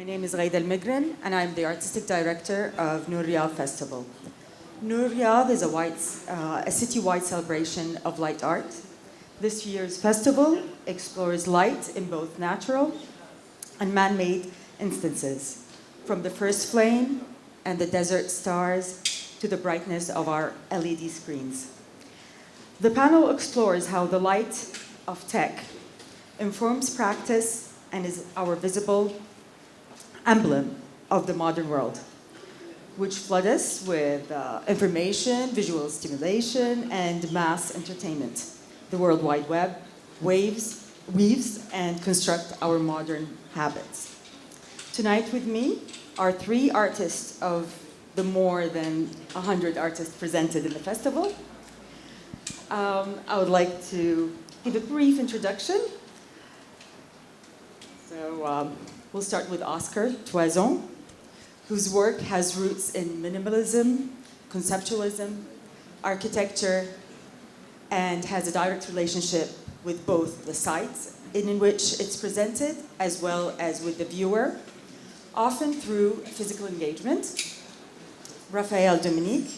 My name is غالب, and I'm the artistic director of Noor Riyadh Festival. Noor Riyadh is a city-wide celebration of light art. This year's festival explores light in both natural and man-made instances, from the first flame and the desert stars to the brightness of our LED screens. The panel explores how the light of tech informs practice and is our visible emblem of the modern world, which flood us with information, visual stimulation, and mass entertainment. The World Wide Web weaves and constructs our modern habits. Tonight with me are 3 artists of the more than 100 artists presented in the festival. I would like to give a brief introduction. So we'll start with Oscar Toison, whose work has roots in minimalism, conceptualism, architecture, and has a direct relationship with both the site in which it's presented as well as with the viewer, often through physical engagement. Raphael Dominique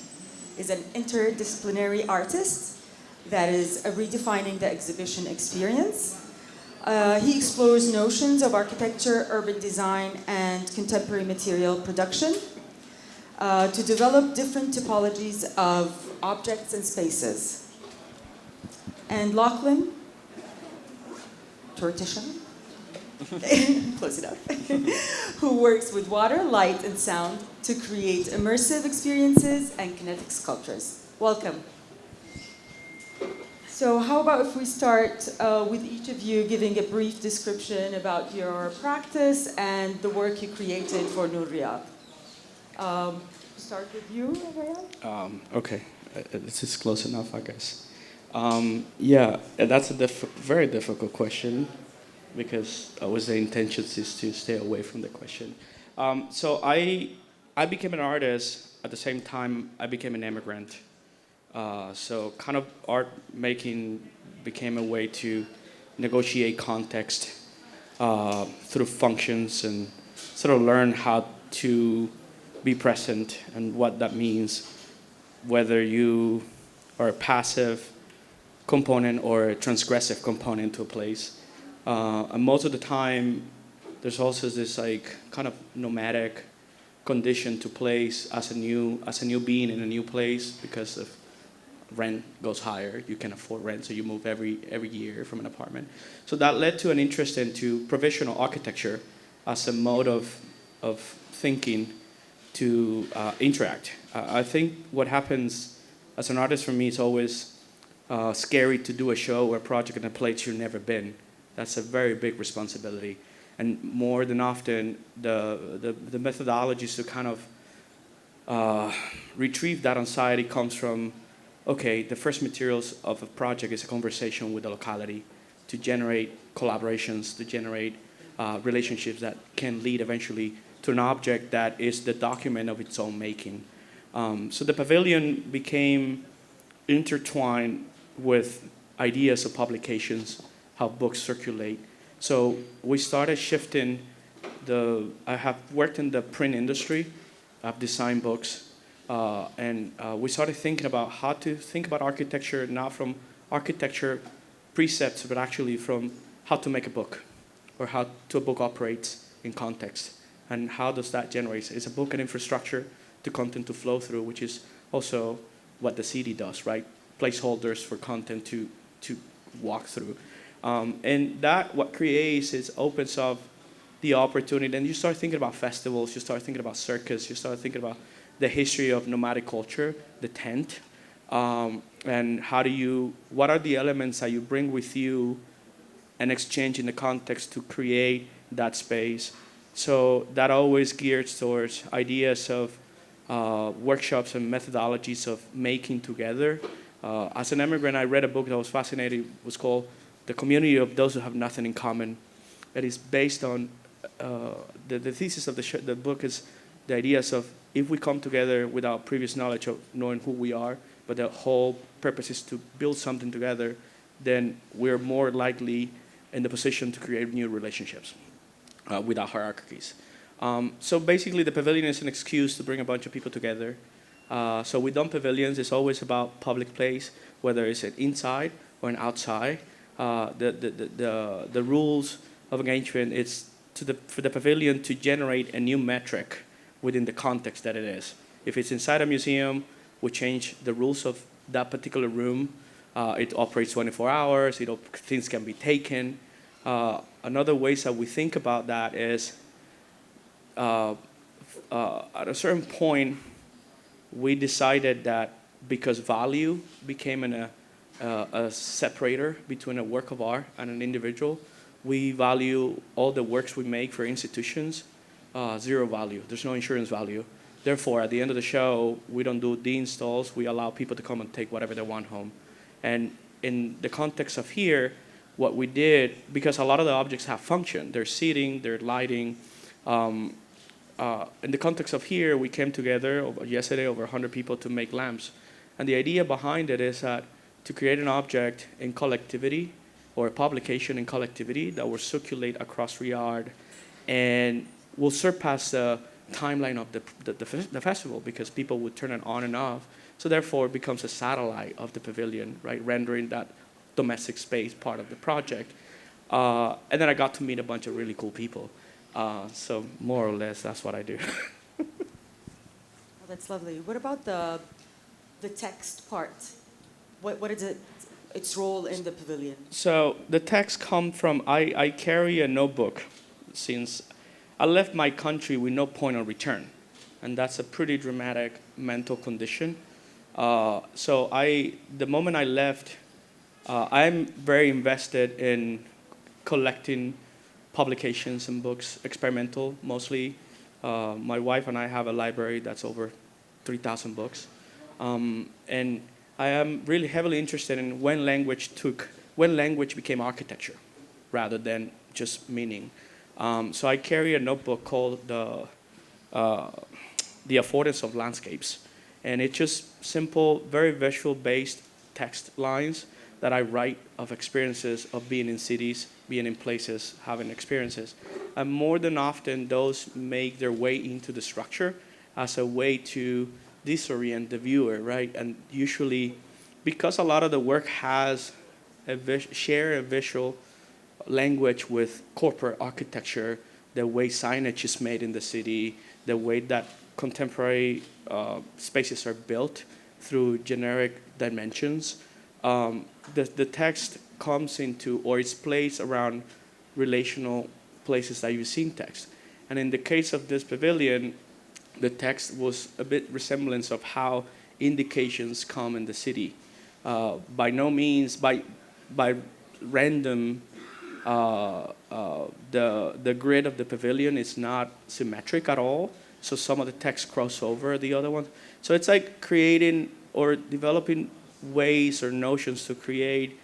is an interdisciplinary artist that is redefining the exhibition experience. He explores notions of architecture, urban design, and contemporary material production to develop different typologies of objects and spaces. And Lachlan Tortisham, close enough, who works with water, light, and sound to create immersive experiences and kinetic sculptures. Welcome. So how about if we start with each of you giving a brief description about your practice and the work you created for Noor Riyadh. Start with you, Raphael. Okay, this is close enough, I guess. Yeah, that's a very difficult question because the intention is to stay away from the question. So I became an artist at the same time I became an immigrant. So kind of art making became a way to negotiate context through functions and sort of learn how to be present and what that means, whether you are a passive component or a transgressive component to a place. And most of the time, there's also this like kind of nomadic condition to place as a new being in a new place because of rent goes higher. You can afford rent, so you move every year from an apartment. So that led to an interest into provisional architecture as a mode of thinking to interact. I think what happens as an artist for me is always scary to do a show or a project in a place you've never been. That's a very big responsibility. And more than often, the methodologies to kind of retrieve that anxiety comes from, okay, the first materials of a project is a conversation with the locality to generate collaborations, to generate relationships that can lead eventually to an object that is the document of its own making. So the pavilion became intertwined with ideas of publications, how books circulate. So we started shifting I have worked in the print industry, I've designed books, and we started thinking about how to think about architecture, not from architecture precepts, but actually from how to make a book, or how a book operates in context, and how does that generate? Is a book an infrastructure to content to flow through, which is also what the city does, right? Placeholders for content to walk through. And that what creates is opens up the opportunity. And you start thinking about festivals, you start thinking about circus, you start thinking about the history of nomadic culture, the tent, and what are the elements that you bring with you and exchange in the context to create that space. So that always gears towards ideas of workshops and methodologies of making together. As an immigrant, I read a book that was fascinating. It was called The Community of Those Who Have Nothing in Common. That is based on, the thesis of the book is the ideas of if we come together without previous knowledge of knowing who we are, but the whole purpose is to build something together, then we're more likely in the position to create new relationships without hierarchies. So basically, the pavilion is an excuse to bring a bunch of people together. So we've done pavilions. It's always about public place, whether it's an inside or an outside. The rules of engagement is for the pavilion to generate a new metric within the context that it is. If it's inside a museum, we change the rules of that particular room. It operates 24 hours. Things can be taken. Another ways that we think about that is at a certain point, we decided that because value became a separator between a work of art and an individual, we value all the works we make for institutions, zero value. There's no insurance value. Therefore, at the end of the show, we don't do de-installs. We allow people to come and take whatever they want home. And in the context of here, what we did, because a lot of the objects have function, they're seating, they're lighting. In the context of here, we came together yesterday, over 100 people, to make lamps. And the idea behind it is that to create an object in collectivity, or a publication in collectivity that will circulate across Riyadh and will surpass the timeline of the festival, because people would turn it on and off. So therefore, it becomes a satellite of the pavilion, right, rendering that domestic space part of the project. And then I got to meet a bunch of really cool people. So more or less, that's what I do. Oh, that's lovely. What about the text part? What is its role in the pavilion? So the text comes from, I carry a notebook since I left my country with no point of return. And that's a pretty dramatic mental condition. So the moment I left, I'm very invested in collecting publications and books, experimental mostly. My wife and I have a library that's over 3,000 books. And I am really heavily interested in when language became architecture rather than just meaning. So I carry a notebook called the Affordance of Landscapes. And it's just simple, very visual-based text lines that I write of experiences of being in cities, being in places, having experiences. And more than often, those make their way into the structure as a way to disorient the viewer, right? And usually, because a lot of the work has share a visual language with corporate architecture, the way signage is made in the city, the way that contemporary spaces are built through generic dimensions, the text comes into, or it's placed around relational places that you see in text. And in the case of this pavilion, the text was a bit resemblance of how indications come in the city. By no means, by random, the grid of the pavilion is not symmetric at all. So some of the text cross over the other ones. So it's like creating or developing ways or notions to create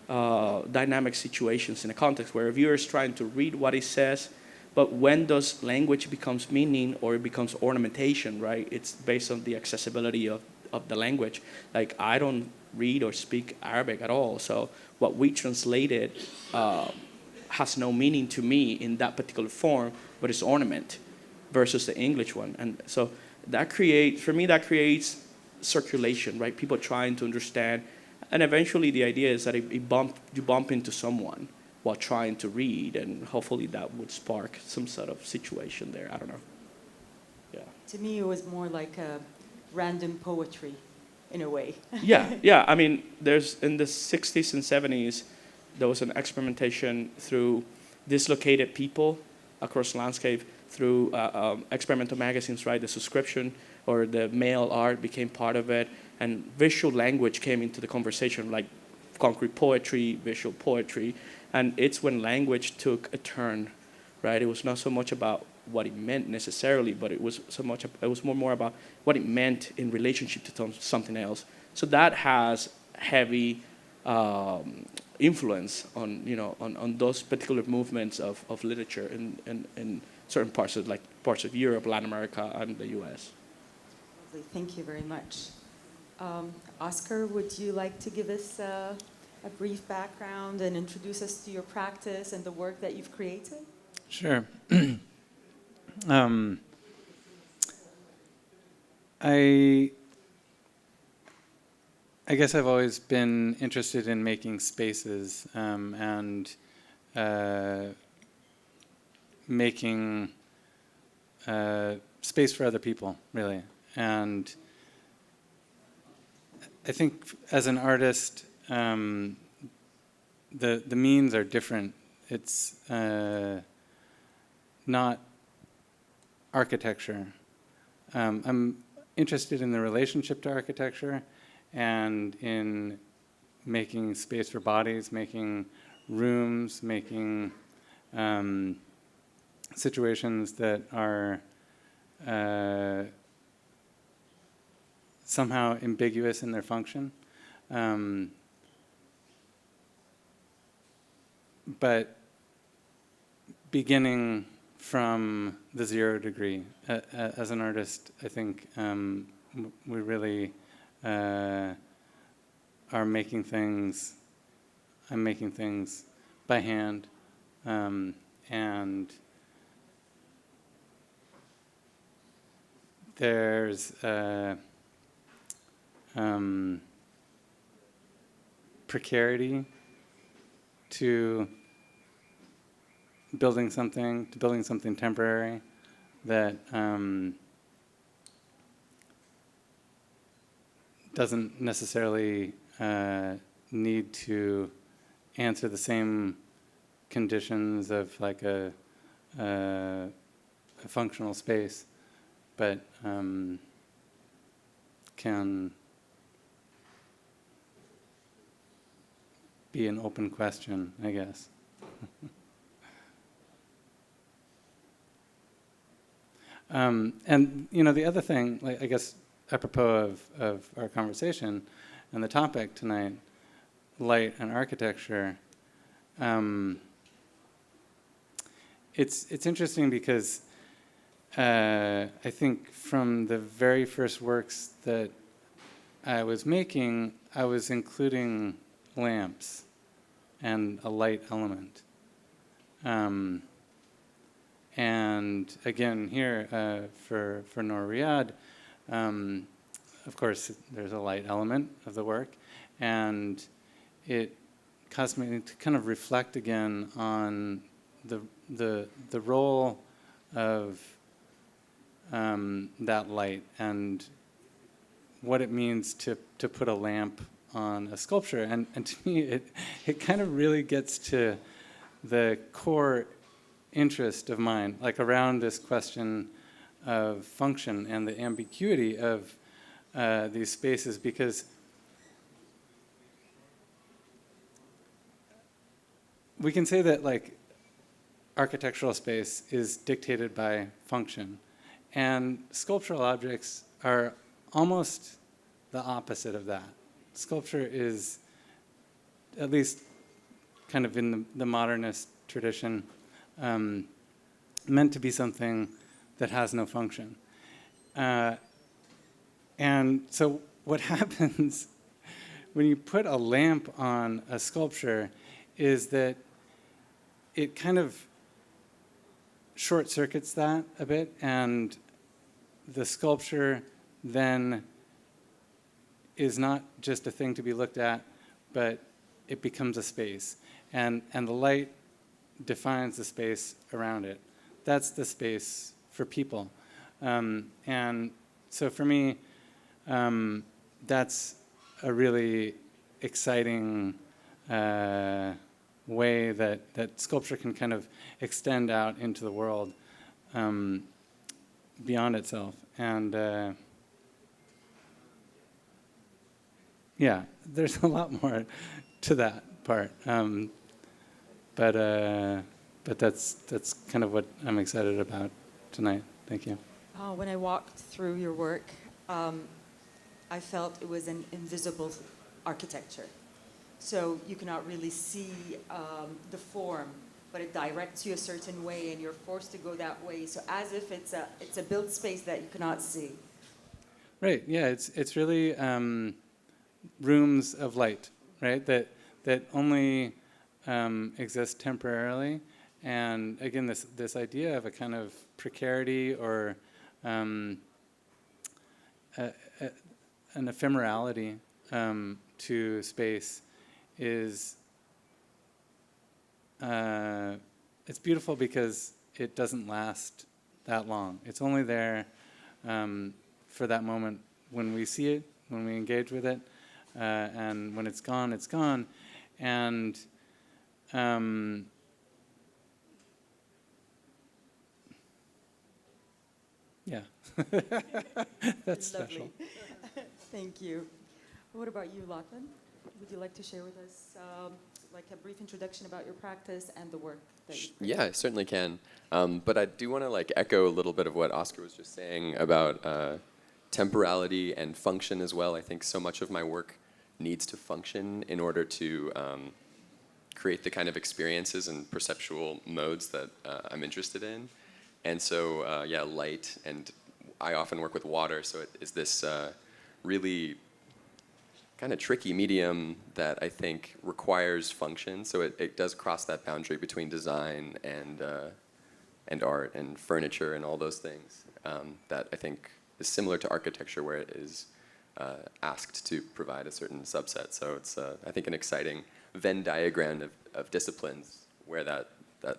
dynamic situations in a context where a viewer is trying to read what it says, but when does language becomes meaning or it becomes ornamentation, right? It's based on the accessibility of the language. Like, I don't read or speak Arabic at all, so what we translated has no meaning to me in that particular form, but it's ornament versus the English one. And so that creates circulation, right? People trying to understand. And eventually the idea is that you bump into someone while trying to read, and hopefully that would spark some sort of situation there. I don't know. Yeah. To me, it was more like a random poetry in a way. Yeah. I mean, there's in the 60s and 70s, there was an experimentation through dislocated people across landscape through experimental magazines, right? The subscription or the mail art became part of it, and visual language came into the conversation, like concrete poetry, visual poetry, and it's when language took a turn, right? It was not so much about what it meant necessarily, but it was more about what it meant in relationship to something else. So that has heavy influence on those particular movements of literature in certain parts of Europe, Latin America, and the U.S. Lovely. Thank you very much. Oscar, would you like to give us a brief background and introduce us to your practice and the work that you've created? Sure. I guess I've always been interested in making spaces and making space for other people, really. And I think as an artist, the means are different. It's not architecture. I'm interested in the relationship to architecture and in making space for bodies, making rooms, making situations that are somehow ambiguous in their function. But beginning from the 0 degree, as an artist, I think we really are making things, I'm making things by hand, and there's precarity to building something temporary that doesn't necessarily need to answer the same conditions of like a functional space, but can be an open question, I guess. And you know, the other thing, like, I guess, apropos of our conversation and the topic tonight, light and architecture, it's interesting because I think from the very first works that I was making, I was including lamps and a light element. And again, here for Noor Riyad, of course, there's a light element of the work, and it caused me to kind of reflect again on the role of that light and what it means to put a lamp on a sculpture. And to me, it kind of really gets to the core interest of mine, like around this question of function and the ambiguity of these spaces, because we can say that like architectural space is dictated by function, and sculptural objects are almost the opposite of that. Sculpture is, at least kind of in the modernist tradition, meant to be something that has no function. And so what happens when you put a lamp on a sculpture is that it kind of short circuits that a bit, and the sculpture then is not just a thing to be looked at, but it becomes a space. And the light defines the space around it. That's the space for people. And so for me, that's a really exciting way that sculpture can kind of extend out into the world beyond itself. And yeah, there's a lot more to that part. But that's kind of what I'm excited about tonight. Thank you. When I walked through your work, I felt it was an invisible architecture. So you cannot really see the form, but it directs you a certain way, and you're forced to go that way. So as if it's a built space that you cannot see. Right. Yeah. It's really rooms of light, right? That only exist temporarily, and again, this idea of a kind of precarity or an ephemerality to space is it's beautiful because it doesn't last that long. It's only there for that moment when we see it, when we engage with it, and when it's gone, it's gone. And yeah, that's special. Thank you. What about you, Lachlan? Would you like to share with us like a brief introduction about your practice and the work that you create? Yeah, I certainly can. But I do want to like echo a little bit of what Oscar was just saying about temporality and function as well. I think so much of my work needs to function in order to create the kind of experiences and perceptual modes that I'm interested in. And so, yeah, light, and I often work with water, so it is this really kind of tricky medium that I think requires function. So it does cross that boundary between design and art and furniture and all those things that I think is similar to architecture, where it is asked to provide a certain subset. So it's, I think, an exciting Venn diagram of disciplines where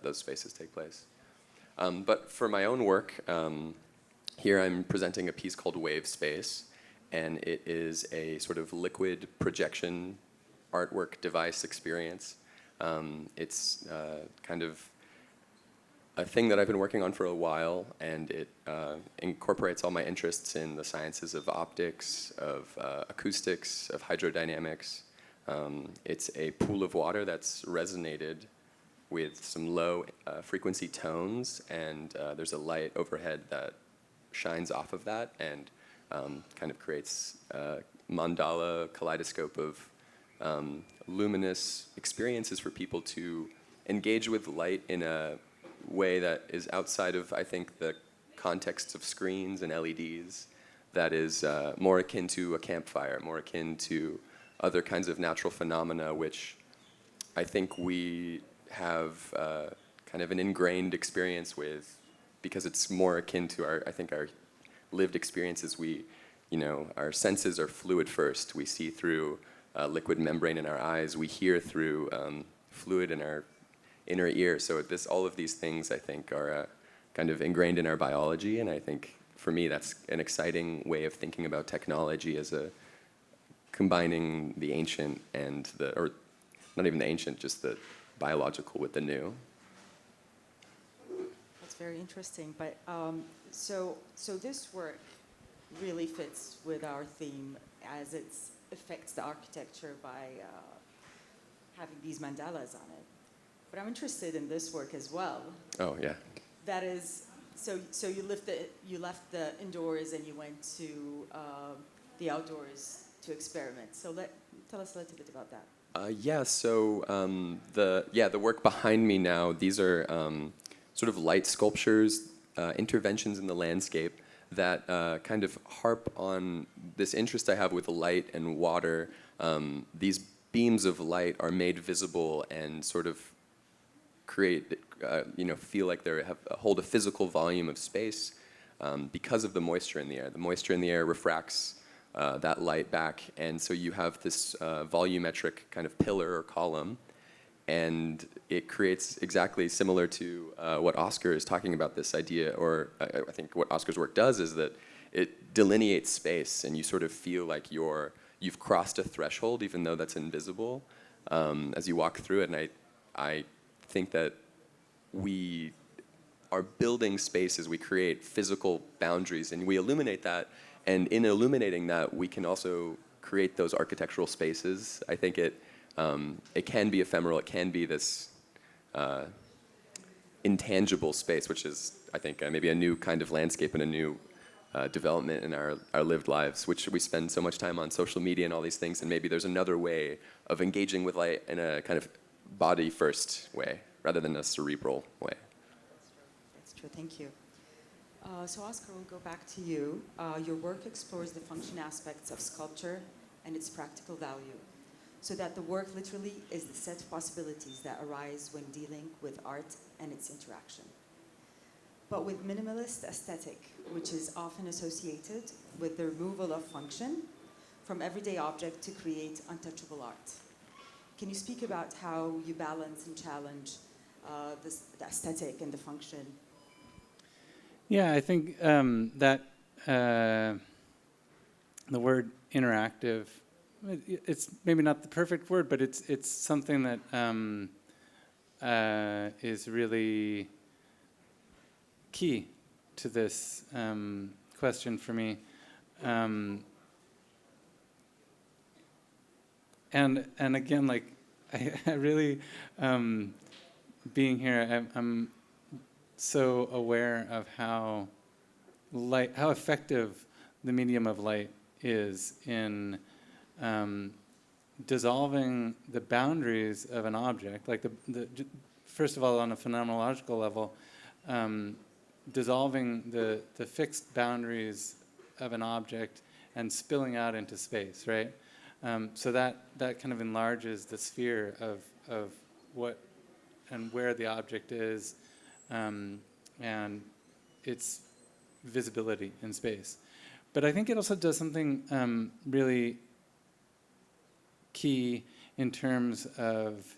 those spaces take place. But for my own work, here I'm presenting a piece called Wave Space, and it is a sort of liquid projection artwork device experience. It's kind of a thing that I've been working on for a while, and it incorporates all my interests in the sciences of optics, of acoustics, of hydrodynamics. It's a pool of water that's resonated with some low frequency tones, and there's a light overhead that shines off of that and kind of creates a mandala kaleidoscope of luminous experiences for people to engage with light in a way that is outside of, I think, the context of screens and LEDs, that is more akin to a campfire, more akin to other kinds of natural phenomena, which I think we have kind of an ingrained experience with, because it's more akin to our lived experiences. Our senses are fluid first. We see through liquid membrane in our eyes. We hear through fluid in our inner ear. So all of these things, I think, are kind of ingrained in our biology, and I think for me that's an exciting way of thinking about technology as combining the ancient and or not even the ancient, just the biological with the new. That's very interesting. But so this work really fits with our theme, as it affects the architecture by having these mandalas on it. But I'm interested in this work as well. Oh yeah. That is, so you left the indoors and you went to the outdoors to experiment. So tell us a little bit about that. The work behind me now, these are sort of light sculptures, interventions in the landscape that kind of harp on this interest I have with light and water. These beams of light are made visible and sort of create, feel like they hold a physical volume of space because of the moisture in the air. The moisture in the air refracts that light back, and so you have this volumetric kind of pillar or column, and it creates exactly similar to what Oscar is talking about, this idea, or I think what Oscar's work does is that it delineates space, and you sort of feel like you've crossed a threshold, even though that's invisible, as you walk through it. And I think that we are building spaces, we create physical boundaries, and we illuminate that. And in illuminating that, we can also create those architectural spaces. I think it can be ephemeral. It can be this intangible space, which is, I think, maybe a new kind of landscape and a new development in our lived lives, which we spend so much time on social media and all these things. And maybe there's another way of engaging with light in a kind of body-first way, rather than a cerebral way. That's true. Thank you. So Oscar, we'll go back to you. Your work explores the function aspects of sculpture and its practical value, so that the work literally is the set of possibilities that arise when dealing with art and its interaction. but with minimalist aesthetic, which is often associated with the removal of function from everyday object to create untouchable art. Can you speak about how you balance and challenge the aesthetic and the function? Yeah, I think that the word interactive, it's maybe not the perfect word, but it's something that is really key to this question for me. And again, like I really, being here, I'm so aware of how effective the medium of light is in dissolving the boundaries of an object. Like first of all, on a phenomenological level, dissolving the fixed boundaries of an object and spilling out into space, right? So that kind of enlarges the sphere of what and where the object is, and its visibility in space. But I think it also does something really key in terms of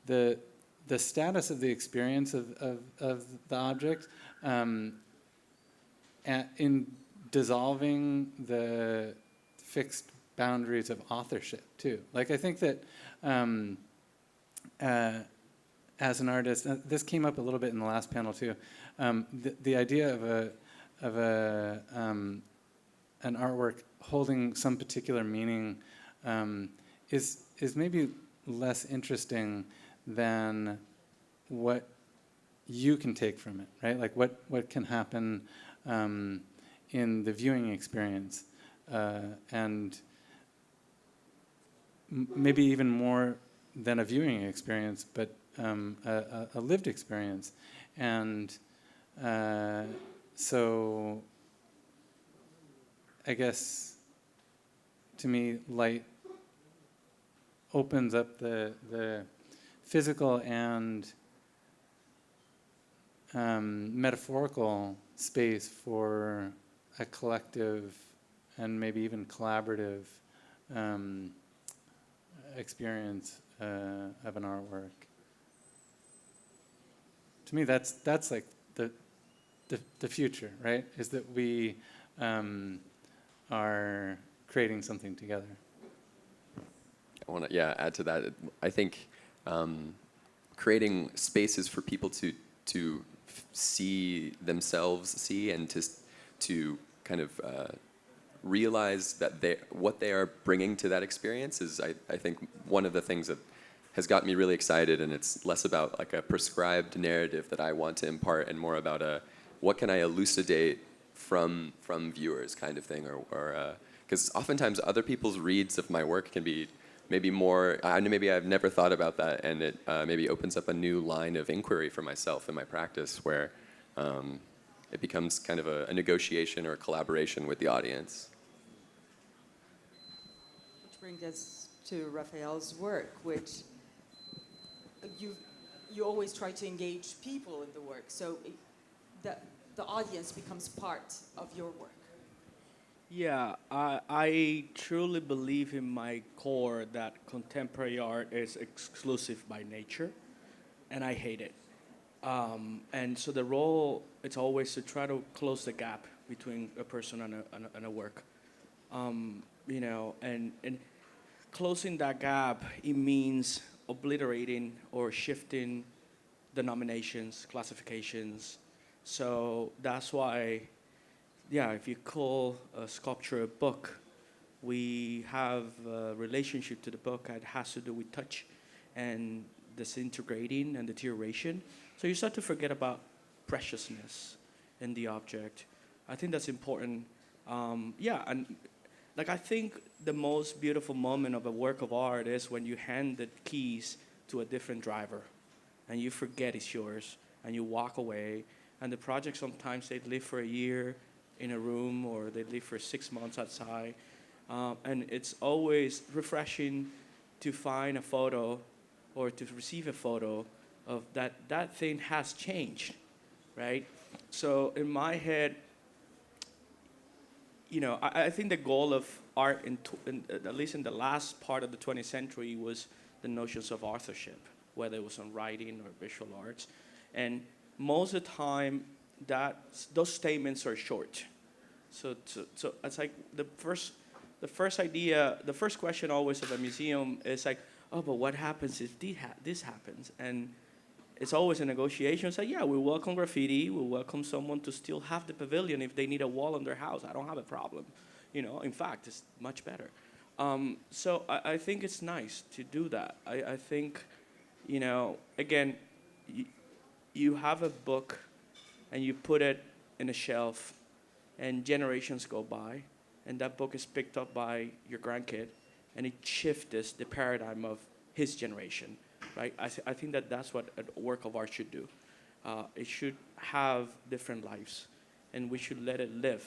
the status of the experience of the object, in dissolving the fixed boundaries of authorship too. Like I think that as an artist, this came up a little bit in the last panel too. The idea of an artwork holding some particular meaning is maybe less interesting than what you can take from it, right? Like what can happen in the viewing experience, and maybe even more than a viewing experience, but a lived experience. And so I guess to me, light opens up the physical and metaphorical space for a collective and maybe even collaborative experience of an artwork. To me, that's like the future, right? Is that we are creating something together. I want to add to that. I think creating spaces for people to see themselves, and to kind of realize that what they are bringing to that experience is, I think, one of the things that has got me really excited. And it's less about like a prescribed narrative that I want to impart, and more about what can I elucidate from viewers kind of thing, or because oftentimes other people's reads of my work can be maybe more, maybe I've never thought about that, and it maybe opens up a new line of inquiry for myself in my practice, where it becomes kind of a negotiation or a collaboration with the audience. Which brings us to Raphael's work, which you always try to engage people in the work, so the audience becomes part of your work. Yeah, I truly believe in my core that contemporary art is exclusive by nature, and I hate it. And so the role, it's always to try to close the gap between a person and a work. You know, and closing that gap, it means obliterating or shifting denominations, classifications. So that's why, if you call a sculpture a book, we have a relationship to the book that has to do with touch and disintegrating and deterioration. So you start to forget about preciousness in the object. I think that's important. And like I think the most beautiful moment of a work of art is when you hand the keys to a different driver and you forget it's yours and you walk away. And the project, sometimes they live for a year in a room, or they live for 6 months outside. And it's always refreshing to find a photo or to receive a photo of that thing has changed, right? So in my head, I think the goal of art, at least in the last part of the 20th century, was the notions of authorship, whether it was on writing or visual arts. And most of the time, those statements are short. So it's like the first idea, the first question always of a museum is like, oh, but what happens if this happens? And it's always a negotiation. It's like, yeah, we welcome graffiti. We welcome someone to still have the pavilion if they need a wall on their house. I don't have a problem. In fact, it's much better. So I think it's nice to do that. I think, again, you have a book and you put it in a shelf and generations go by and that book is picked up by your grandkid and it shifts the paradigm of his generation. Right? I think that's what a work of art should do. It should have different lives, and we should let it live,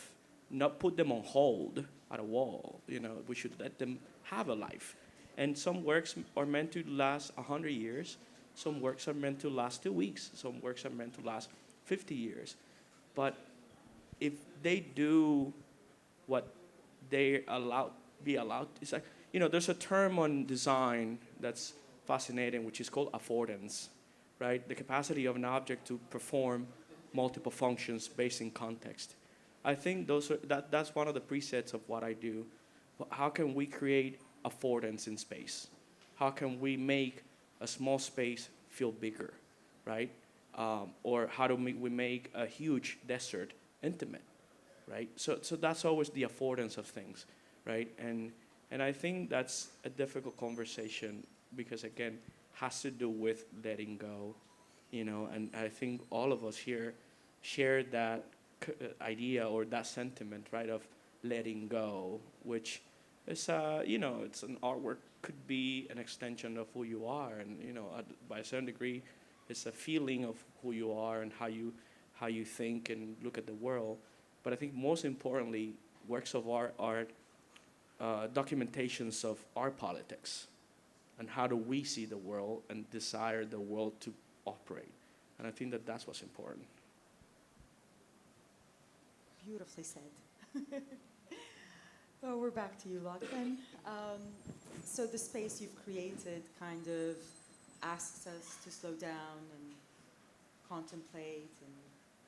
not put them on hold at a wall. We should let them have a life. And some works are meant to last 100 years. Some works are meant to last 2 weeks. Some works are meant to last 50 years. But if they do what they be allowed, it's like, there's a term on design that's fascinating, which is called affordance, right? The capacity of an object to perform multiple functions based in context. I think that's one of the presets of what I do. But how can we create affordance in space? How can we make a small space feel bigger, right? Or how do we make a huge desert intimate, right? So that's always the affordance of things, right? And I think that's a difficult conversation because, again, has to do with letting go, and I think all of us here share that idea or that sentiment, right, of letting go, which is, it's an artwork, could be an extension of who you are, and, by a certain degree, it's a feeling of who you are and how you think and look at the world. But I think most importantly, works of art are documentations of our politics. And how do we see the world and desire the world to operate? And I think that's what's important. Beautifully said. Well, we're back to you, Lachlan. So the space you've created kind of asks us to slow down and contemplate and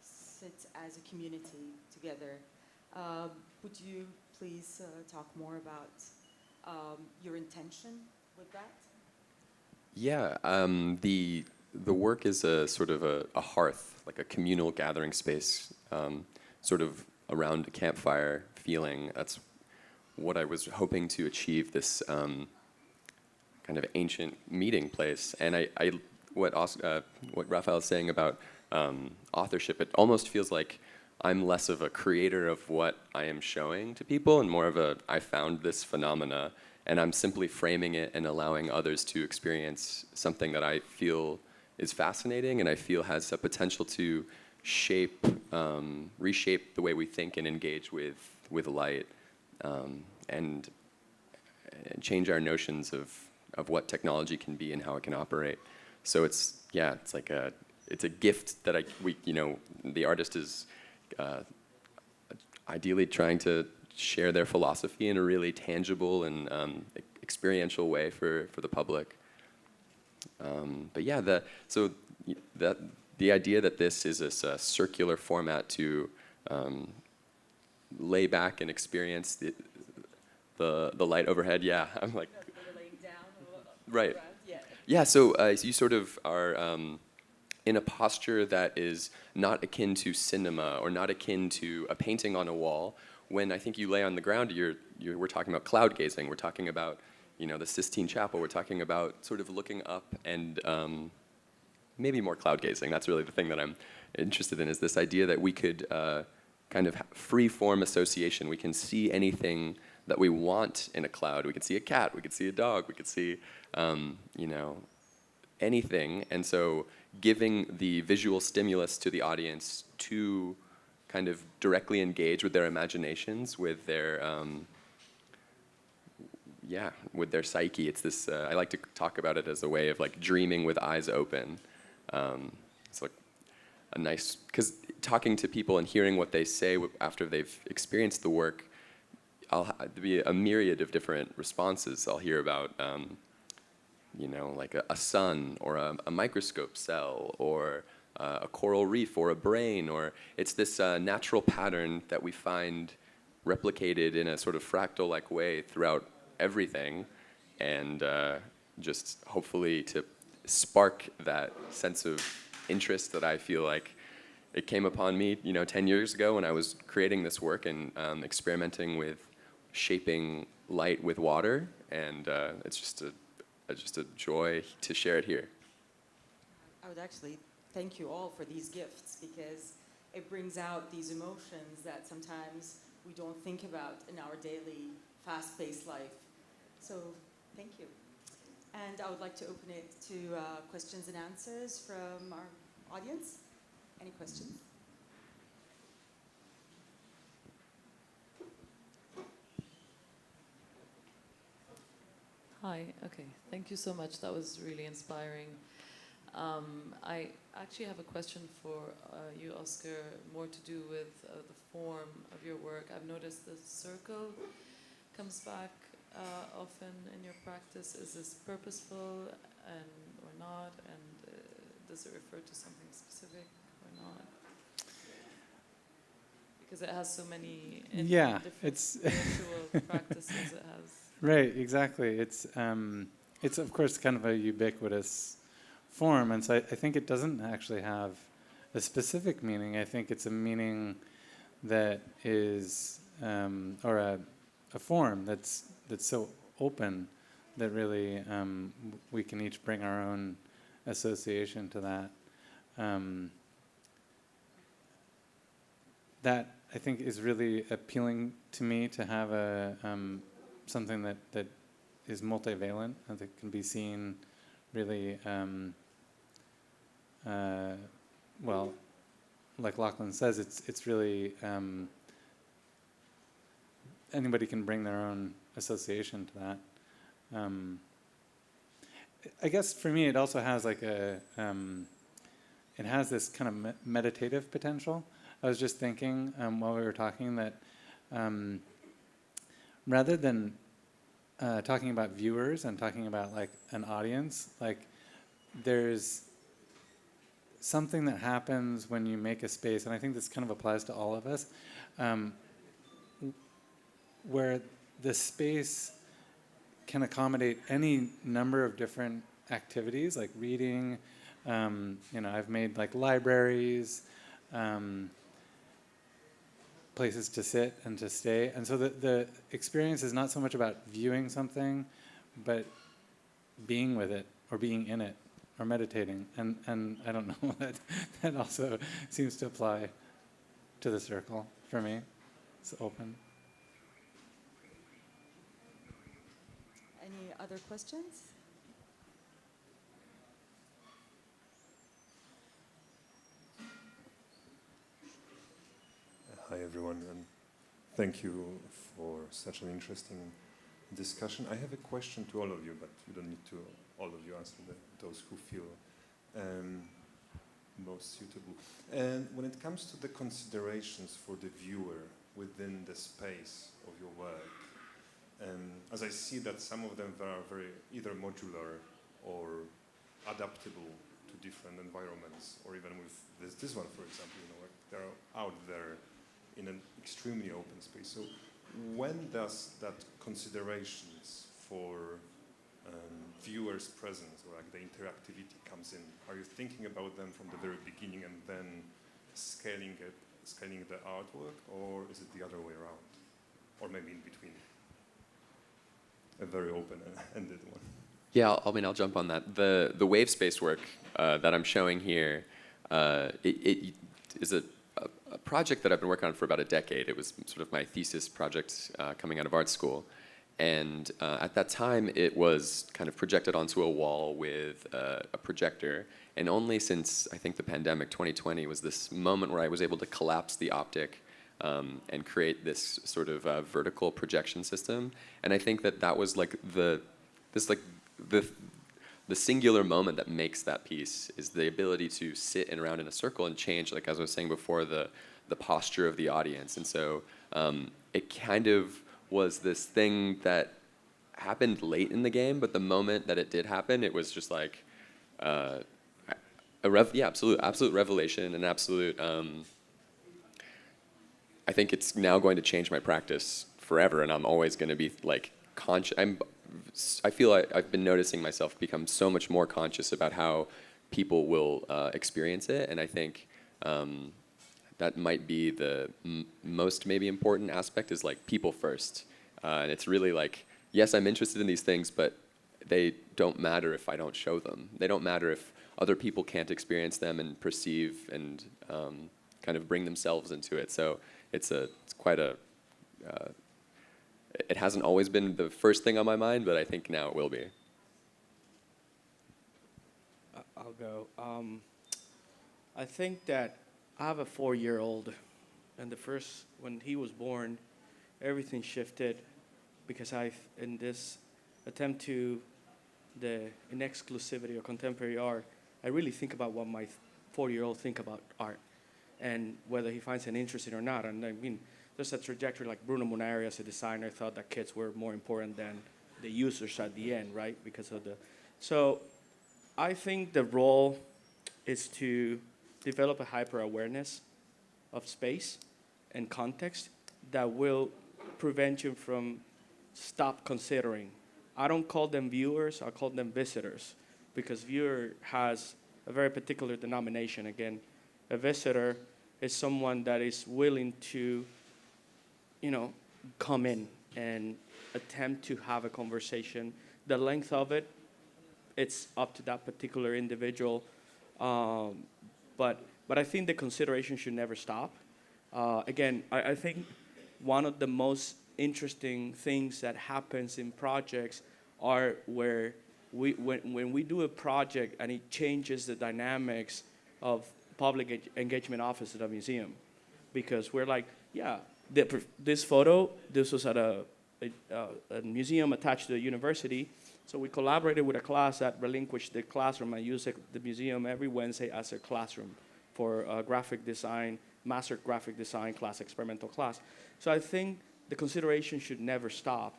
sit as a community together. Would you please talk more about your intention with that? Yeah, the work is a sort of a hearth, like a communal gathering space, sort of around a campfire feeling. That's what I was hoping to achieve, this kind of ancient meeting place. And what Raphael's saying about authorship, it almost feels like I'm less of a creator of what I am showing to people and more of I found this phenomena, and I'm simply framing it and allowing others to experience something that I feel is fascinating and I feel has a potential to reshape the way we think and engage with light, and change our notions of what technology can be and how it can operate. So it's like it's a gift that the artist is ideally trying to share their philosophy in a really tangible and experiential way for the public. But yeah, the idea that this is a circular format to lay back and experience the light overhead. Yeah, I'm like, Laying down. right. Around, yeah. Yeah, so you sort of are in a posture that is not akin to cinema or not akin to a painting on a wall. When I think you lay on the ground, we're talking about cloud gazing. We're talking about the Sistine Chapel. We're talking about sort of looking up and maybe more cloud gazing. That's really the thing that I'm interested in, is this idea that we could kind of free form association. We can see anything that we want in a cloud. We could see a cat. We could see a dog. We could see anything. And so giving the visual stimulus to the audience to kind of directly engage with their imaginations, with their with their psyche. It's this, I like to talk about it as a way of like dreaming with eyes open. It's like a nice, because talking to people and hearing what they say after they've experienced the work, there'll be a myriad of different responses. I'll hear about, you know, like a sun or a microscope cell or a coral reef or a brain, or it's this natural pattern that we find replicated in a sort of fractal-like way throughout everything, and just hopefully to spark that sense of interest that I feel like it came upon me, you know, 10 years ago when I was creating this work and experimenting with shaping light with water, and it's just a joy to share it here. I would actually thank you all for these gifts, because it brings out these emotions that sometimes we don't think about in our daily fast-paced life. So thank you. And I would like to open it to questions and answers from our audience. Any questions? Hi, okay, thank you so much. That was really inspiring. I actually have a question for you, Oscar, more to do with the form of your work. I've noticed the circle comes back often in your practice. Is this purposeful or not? And does it refer to something specific or not? Because it has so many different spiritual practices it has. Right, exactly. It's of course kind of a ubiquitous form, and so I think it doesn't actually have a specific meaning. I think it's a meaning that is, or a form that's so open that really we can each bring our own association to that. That I think is really appealing to me, to have a something that is multivalent and that can be seen really well, like Lachlan says, it's really anybody can bring their own association to that. I guess for me, it also has like it has this kind of meditative potential. I was just thinking while we were talking that rather than talking about viewers and talking about like an audience, like there's something that happens when you make a space, and I think this kind of applies to all of us, where the space can accommodate any number of different activities, like reading. You know, I've made like libraries, places to sit and to stay, and so the experience is not so much about viewing something, but being with it or being in it or meditating. And I don't know, that also seems to apply to the circle for me. It's open. Any other questions? Hi everyone, and thank you for such an interesting discussion. I have a question to all of you, but you don't need to all of you answer those who feel most suitable. And when it comes to the considerations for the viewer within the space of your work, as I see that some of them are very either modular or adaptable to different environments, or even with this one, for example, you know, like they're out there in an extremely open space. So when does that considerations for viewers' presence or like the interactivity comes in? Are you thinking about them from the very beginning and then scaling the artwork, or is it the other way around? Or maybe in between? A very open-ended one. Yeah, I'll jump on that. The wave space work that I'm showing here, it is a project that I've been working on for about a decade. It was sort of my thesis project coming out of art school. And at that time, it was kind of projected onto a wall with a projector. And only since, I think, the pandemic, 2020, was this moment where I was able to collapse the optic and create this sort of vertical projection system. And I think that was like the the singular moment that makes that piece is the ability to sit around in a circle and change, like as I was saying before, the posture of the audience. And so it kind of was this thing that happened late in the game, but the moment that it did happen, it was just like absolute revelation, and absolute. I think it's now going to change my practice forever, and I'm always going to be like conscious. I feel like I've been noticing myself become so much more conscious about how people will experience it, and I think that might be the most maybe important aspect, is like people first. And it's really like, yes, I'm interested in these things, but they don't matter if I don't show them. They don't matter if other people can't experience them and perceive and kind of bring themselves into it. So it's quite a, it hasn't always been the first thing on my mind, but I think now it will be. I'll go. I think that I have a 4-year-old, and when he was born, everything shifted, because in this attempt to in exclusivity of contemporary art, I really think about what my 4-year-old think about art, and whether he finds it interesting or not. And I mean, there's a trajectory like Bruno Munari as a designer thought that kids were more important than the users at the end, right? So I think the role is to develop a hyper-awareness of space and context that will prevent you from stop considering. I don't call them viewers, I call them visitors, because viewer has a very particular denomination. Again, a visitor is someone that is willing to, come in and attempt to have a conversation. The length of it, it's up to that particular individual. But I think the consideration should never stop. Again, I think one of the most interesting things that happens in projects are where when we do a project and it changes the dynamics of public engagement office at a museum, because we're like, this photo, this was at a museum attached to a university, so we collaborated with a class that relinquished the classroom and used the museum every Wednesday as a classroom for graphic design, master graphic design class, experimental class. So I think the consideration should never stop.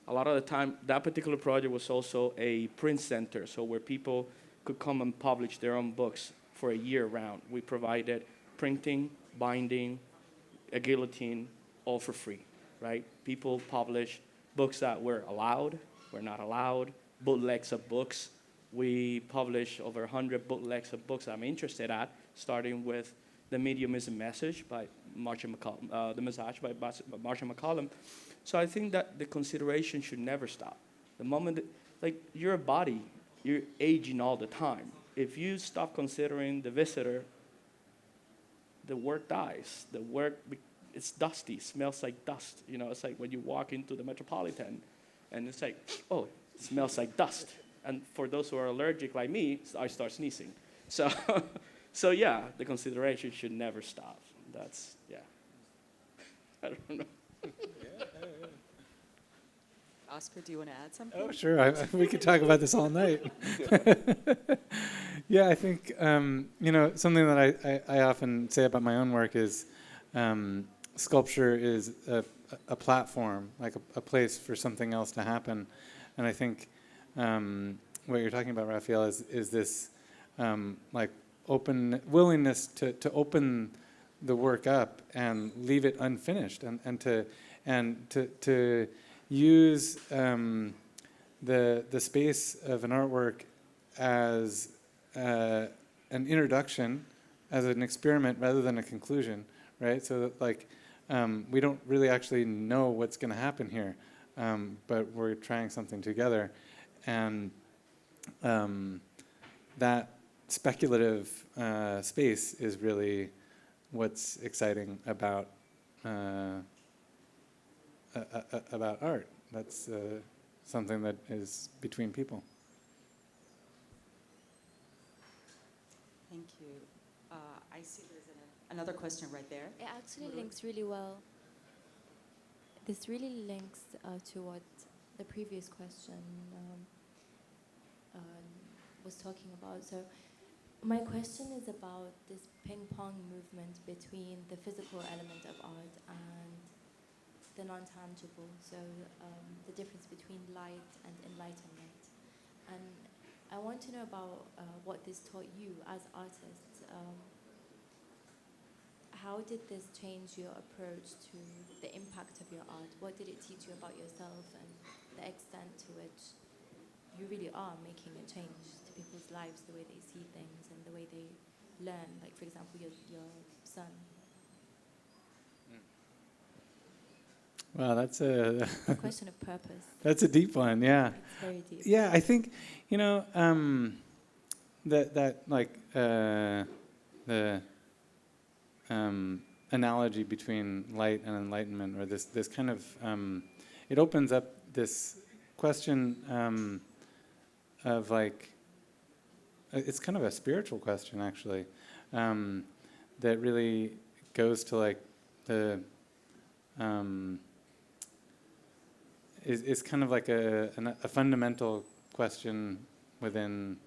A lot of the time, that particular project was also a print center, so where people could come and publish their own books for a year round. We provided printing, binding, a guillotine, all for free, right? People publish books that were allowed, were not allowed, bootlegs of books. We publish over 100 bootlegs of books I'm interested at, starting with The Medium is a Message by Marcia McCollum, The Message by Marcia McCollum. So I think that the consideration should never stop. The moment, you're a body, you're aging all the time. If you stop considering the visitor, the work dies. The work, it's dusty, smells like dust. It's like when you walk into the Metropolitan, and it's like, oh, it smells like dust. And for those who are allergic like me, I start sneezing. So yeah, the consideration should never stop. That's, I don't know. Oscar, do you want to add something? Oh, sure. We could talk about this all night. Yeah, I think, something that I often say about my own work is sculpture is a platform, like a place for something else to happen. And I think what you're talking about, Raphael, is this open willingness to open the work up and leave it unfinished, and to use the space of an artwork as an introduction, as an experiment rather than a conclusion, right? So that we don't really actually know what's going to happen here, but we're trying something together, and that speculative space is really what's exciting about art. That's something that is between people. Thank you. I see there's another question right there. It actually links really well. This really links to what the previous question was talking about. So my question is about this ping-pong movement between the physical element of art and the non-tangible, so the difference between light and enlightenment. And I want to know about what this taught you as artists. How did this change your approach to the impact of your art? What did it teach you about yourself and the extent to which you really are making a change to people's lives, the way they see things and the way they learn? Like, for example, your son. Well, that's a question of purpose. That's a deep one, yeah. It's very deep. Yeah, I think, you know, that like the analogy between light and enlightenment, or this kind of, it opens up this question of like, it's kind of a spiritual question actually, that really goes to like the, is kind of like a fundamental question within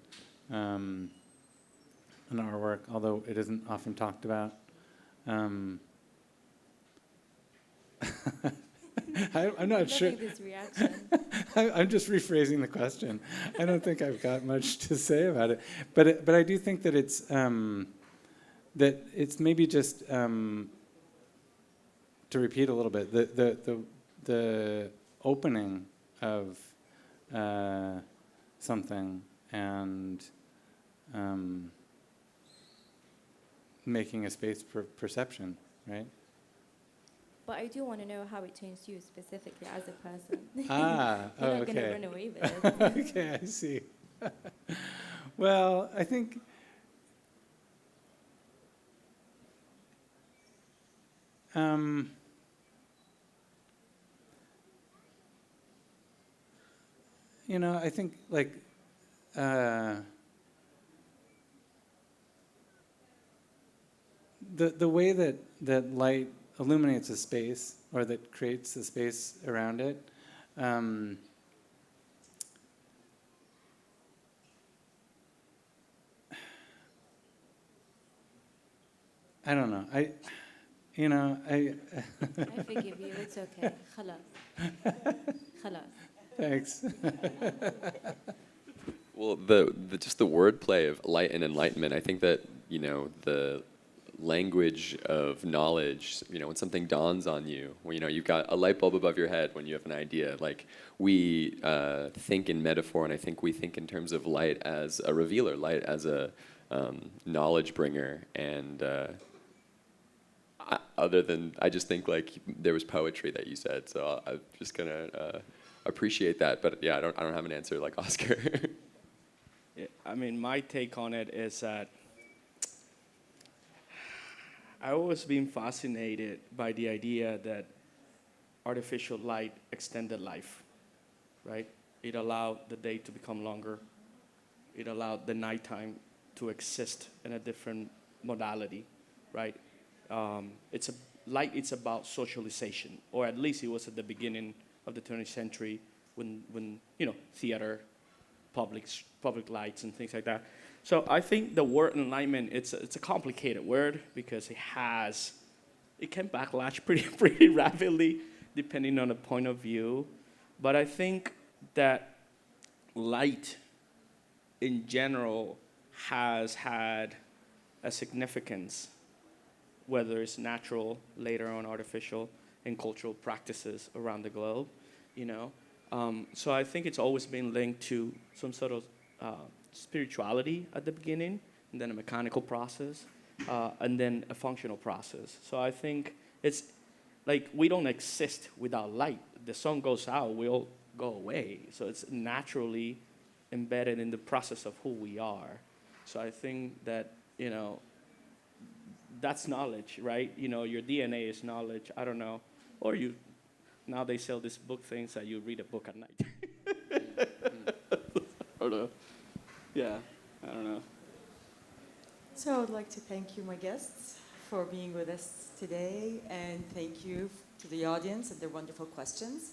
an artwork, although it isn't often talked about. I'm not sure. This reaction. I'm just rephrasing the question. I don't think I've got much to say about it, but I do think that it's maybe just to repeat a little bit, the opening of something and making a space for perception, right? But I do want to know how it changed you specifically as a person. Ah, You're not okay. going to run away with it. Okay, I see. Well, I think you know, I think like the way that light illuminates a space, or that creates a space around it, I don't know. I forgive you. It's okay. خلاص. خلاص. Thanks. Well, just the wordplay of light and enlightenment, I think that, you know, the language of knowledge, you know, when something dawns on you, when, you know, you've got a light bulb above your head when you have an idea, like we think in metaphor, and I think we think in terms of light as a revealer, light as a knowledge bringer, and other than, I just think like there was poetry that you said, so I'm just gonna appreciate that, but yeah, I don't have an answer like Oscar. Yeah, I mean, my take on it is that I've always been fascinated by the idea that artificial light extended life, right? It allowed the day to become longer. It allowed the nighttime to exist in a different modality, right? Light, it's about socialization, or at least it was at the beginning of the 20th century when you know, theater, public lights and things like that. So I think the word enlightenment, it's a complicated word because it can backlash pretty rapidly depending on the point of view. But I think that light in general has had a significance, whether it's natural, later on artificial, in cultural practices around the globe, you know. So I think it's always been linked to some sort of spirituality at the beginning, and then a mechanical process, and then a functional process. So I think it's like we don't exist without light. The sun goes out, we'll go away. So it's naturally embedded in the process of who we are. So I think that, you know, that's knowledge, right? You know, your DNA is knowledge. I don't know. Or now they sell these book things that you read a book at night. I don't know. Yeah, I don't know. So I would like to thank you, my guests, for being with us today, and thank you to the audience and their wonderful questions.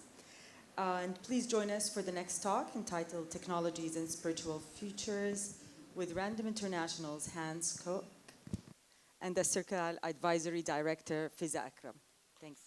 And please join us for the next talk entitled Technologies and Spiritual Futures with Random International's Hans Koch and the Circle Advisory Director, Fiza Akram. Thanks.